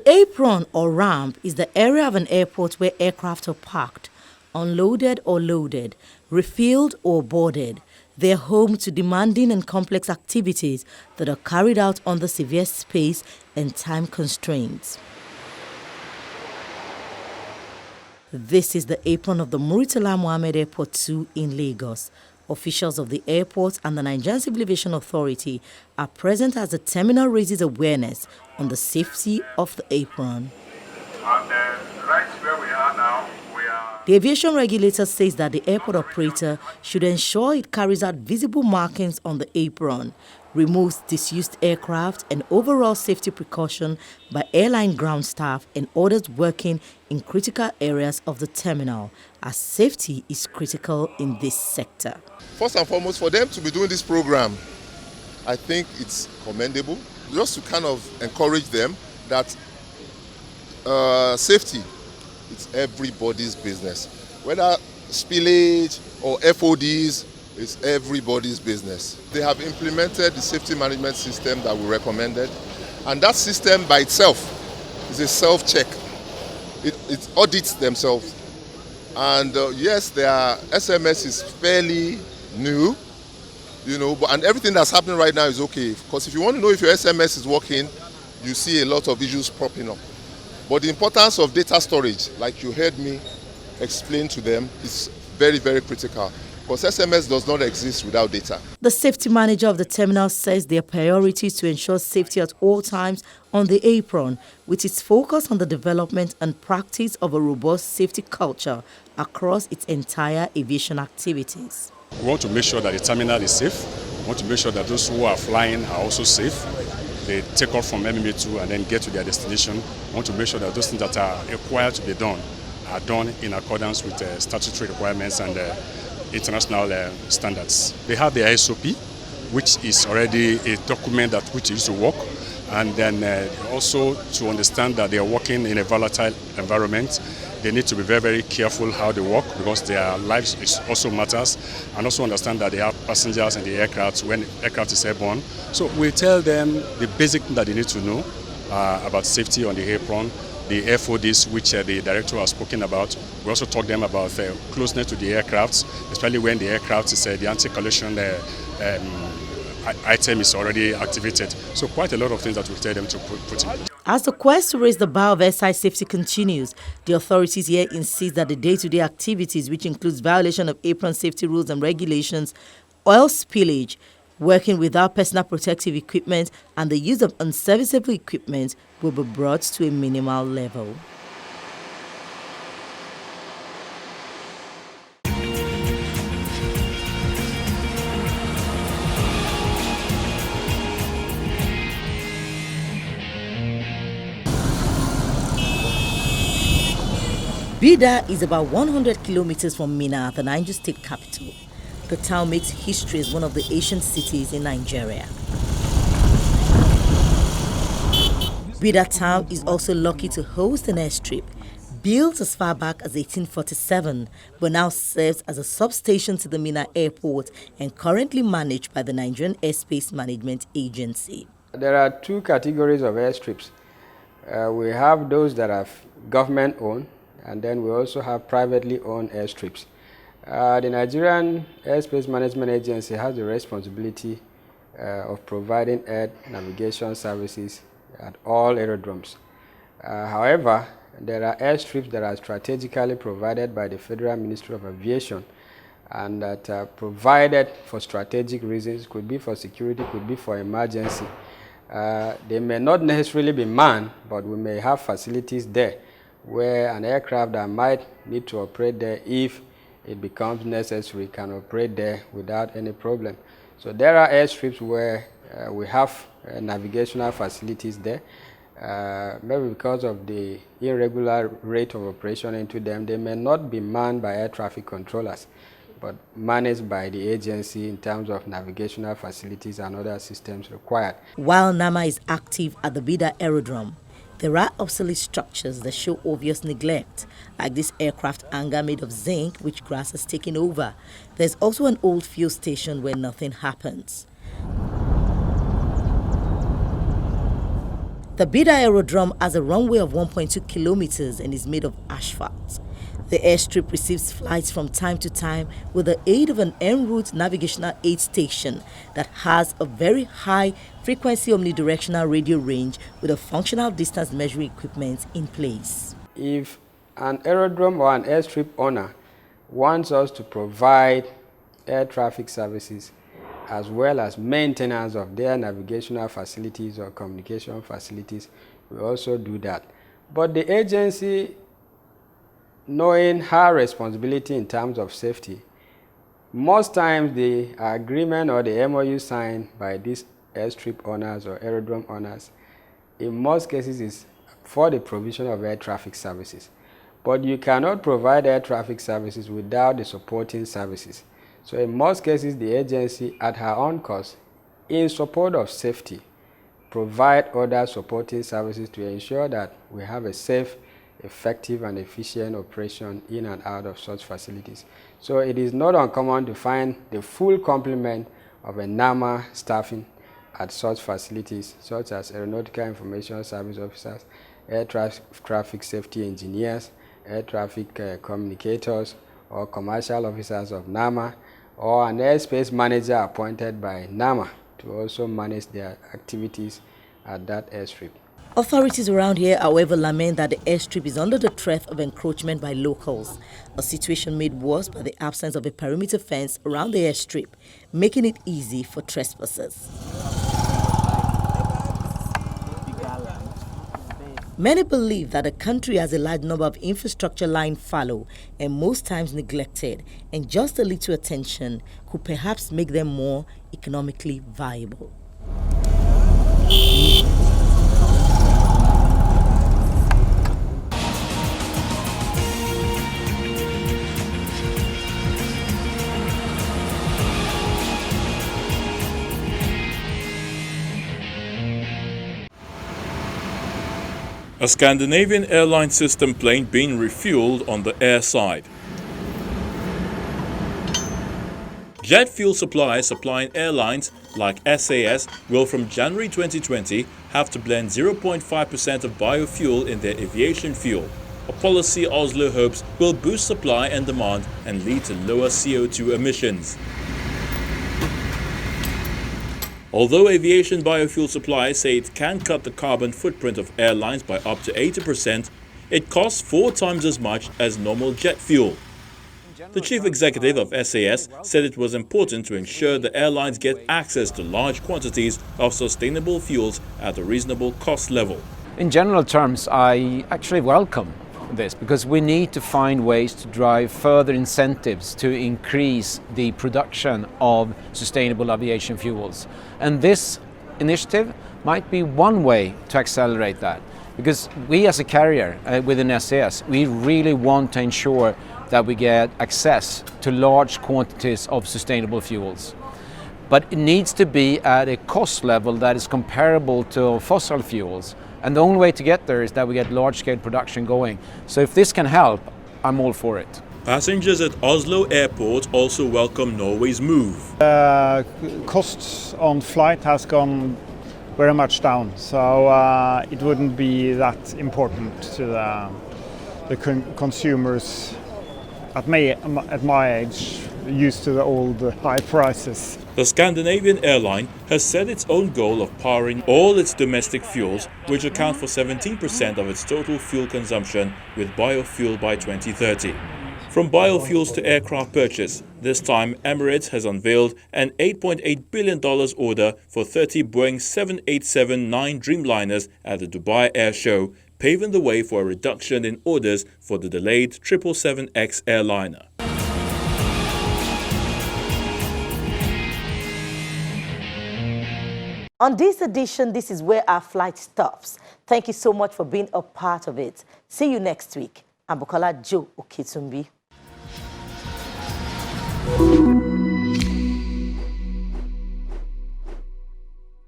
The apron or ramp is the area of an airport where aircraft are parked, unloaded or loaded, refilled or boarded. They're home to demanding and complex activities that are carried out under severe space and time constraints. This is the apron of the Muritala Mohammed Airport 2 in Lagos. Officials of the airport and the Nigerian Civil Aviation Authority are present as the terminal raises awareness on the safety of the apron. And right where we are now, The aviation regulator says that the airport operator should ensure it carries out visible markings on the apron, removes disused aircraft and overall safety precaution by airline ground staff and others working in critical areas of the terminal, as safety is critical in this sector. First and foremost, for them to be doing this program, I think it's commendable, just to kind of encourage them that safety, it's everybody's business. Whether spillage or FODs, it's everybody's business. They have implemented the safety management system that we recommended, and that system by itself is a self-check. It audits themselves. And yes, their SMS is fairly new, and everything that's happening right now is okay. Because if you want to know if your SMS is working, you see a lot of issues popping up. But the importance of data storage, like you heard me explain to them, is very, very critical. Because SMS does not exist without data. The safety manager of the terminal says their priority is to ensure safety at all times on the apron, with its focus on the development and practice of a robust safety culture across its entire aviation activities. We want to make sure that the terminal is safe. We want to make sure that those who are flying are also safe. They take off from MMA2 and then get to their destination. We want to make sure that those things that are required to be done are done in accordance with statutory requirements and international standards. They have the SOP, which is already a document which is to work, and then also to understand that they are working in a volatile environment. They need to be very, very careful how they work, because their lives also matters, and also understand that they have passengers in the aircraft when the aircraft is airborne. So we tell them the basic thing that they need to know about safety on the apron, the FODs, which the director has spoken about. We also talk them about closeness to the aircraft, especially when the aircraft is the anti-collision item is already activated. So quite a lot of things that we tell them to put in. As the quest to raise the bar of SI safety continues, the authorities here insist that the day-to-day activities, which includes violation of apron safety rules and regulations, oil spillage, working without personal protective equipment, and the use of unserviceable equipment will be brought to a minimal level. Bida is about 100 kilometers from Minna, the Niger state capital. The town makes history as one of the ancient cities in Nigeria. Bida town is also lucky to host an airstrip, built as far back as 1847, but now serves as a substation to the Minna airport and currently managed by the Nigerian Airspace Management Agency. There are two categories of airstrips. We have those that are government-owned, and then we also have privately owned airstrips. The Nigerian Airspace Management Agency has the responsibility of providing air navigation services at all aerodromes. However, there are airstrips that are strategically provided by the Federal Ministry of Aviation and that are provided for strategic reasons, could be for security, could be for emergency. They may not necessarily be manned, but we may have facilities there where an aircraft that might need to operate there, if it becomes necessary, can operate there without any problem. So there are airstrips where we have navigational facilities there. Maybe because of the irregular rate of operation into them, they may not be manned by air traffic controllers, but managed by the agency in terms of navigational facilities and other systems required. While NAMA is active at the Bida aerodrome, there are obsolete structures that show obvious neglect, like this aircraft hangar made of zinc, which grass has taken over. There's also an old fuel station where nothing happens. The Bida Aerodrome has a runway of 1.2 kilometers and is made of asphalt. The airstrip receives flights from time to time with the aid of an en route navigational aid station that has a very high frequency omnidirectional radio range with a functional distance measuring equipment in place. If an aerodrome or an airstrip owner wants us to provide air traffic services as well as maintenance of their navigational facilities or communication facilities, we also do that. But the agency, knowing her responsibility in terms of safety, most times the agreement or the MOU signed by these airstrip owners or aerodrome owners, in most cases is for the provision of air traffic services. But you cannot provide air traffic services without the supporting services. So in most cases, the agency, at her own cost, in support of safety, provide other supporting services to ensure that we have a safe, effective and efficient operation in and out of such facilities. So it is not uncommon to find the full complement of a NAMA staffing at such facilities, such as Aeronautical Information Service Officers, air traffic safety engineers, air traffic communicators, or commercial officers of NAMA, or an airspace manager appointed by NAMA to also manage their activities at that airstrip. Authorities around here, however, lament that the airstrip is under the threat of encroachment by locals, a situation made worse by the absence of a perimeter fence around the airstrip, making it easy for trespassers. Many believe that the country has a large number of infrastructure lying fallow and most times neglected, and just a little attention could perhaps make them more economically viable. A Scandinavian airline system plane being refueled on the air side. Jet fuel suppliers supplying airlines like SAS will from January 2020 have to blend 0.5% of biofuel in their aviation fuel, a policy Oslo hopes will boost supply and demand and lead to lower CO2 emissions. Although aviation biofuel suppliers say it can cut the carbon footprint of airlines by up to 80%, it costs 4 times as much as normal jet fuel. The chief executive of SAS said it was important to ensure the airlines get access to large quantities of sustainable fuels at a reasonable cost level. In general terms, I actually welcome this because we need to find ways to drive further incentives to increase the production of sustainable aviation fuels. And this initiative might be one way to accelerate that, because we as a carrier within SAS, we really want to ensure that we get access to large quantities of sustainable fuels. But it needs to be at a cost level that is comparable to fossil fuels. And the only way to get there is that we get large-scale production going. So if this can help, I'm all for it. Passengers at Oslo Airport also welcome Norway's move. Costs on flight has gone very much down, so it wouldn't be that important to the consumers at my age, used to the old high prices. The Scandinavian airline has set its own goal of powering all its domestic fuels, which account for 17% of its total fuel consumption, with biofuel by 2030. From biofuels to aircraft purchase, this time Emirates has unveiled an $8.8 billion order for 30 Boeing 787-9 Dreamliners at the Dubai Air Show, paving the way for a reduction in orders for the delayed 777X airliner. On this edition, this is where our flight stops. Thank you so much for being a part of it. See you next week. I'm Bukola Joe Oketumbi.